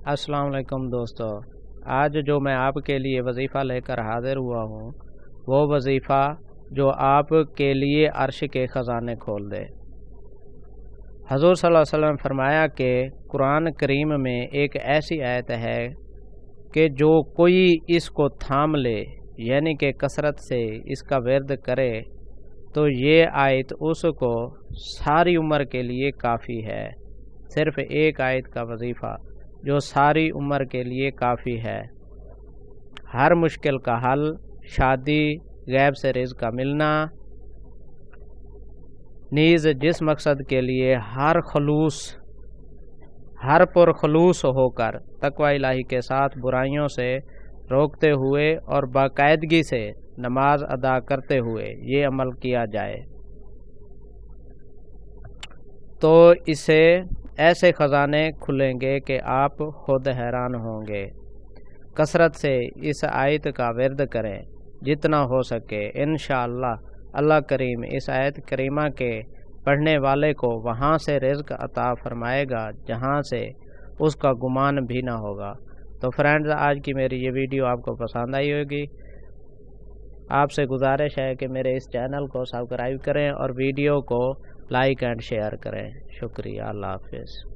अस्सलाम वालेकुम दोस्तों। आज जो मैं आपके लिए वजीफ़ा लेकर हाज़िर हुआ हूँ वो वजीफ़ा जो आपके लिए अर्श के ख़ज़ाने खोल दे। हज़ूर सल्लल्लाहु अलैहि वसल्लम फरमाया कि कुरान करीम में एक ऐसी आयत है कि जो कोई इसको थाम ले यानी कि कसरत से इसका विर्द करे तो ये आयत उसको सारी उम्र के लिए काफ़ी है। सिर्फ़ एक आयत का वजीफ़ा जो सारी उम्र के लिए काफ़ी है। हर मुश्किल का हल, शादी, गैब से रिज़्क़ का मिलना, नीज़ जिस मकसद के लिए हर पुरखलूस होकर तक़वा इलाही के साथ बुराइयों से रोकते हुए और बाकायदगी से नमाज अदा करते हुए ये अमल किया जाए तो इसे ऐसे ख़ज़ाने खुलेंगे कि आप खुद हैरान होंगे। कसरत से इस आयत का विर्द करें जितना हो सके। इंशाअल्लाह अल्लाह करीम इस आयत करीमा के पढ़ने वाले को वहाँ से रिज़्क़ अता फरमाएगा जहाँ से उसका गुमान भी ना होगा। तो फ्रेंड्स, आज की मेरी ये वीडियो आपको पसंद आई होगी। आपसे गुजारिश है कि मेरे इस चैनल को सब्सक्राइब करें और वीडियो को लाइक एंड शेयर करें। शुक्रिया। अल्लाह हाफ़िज़।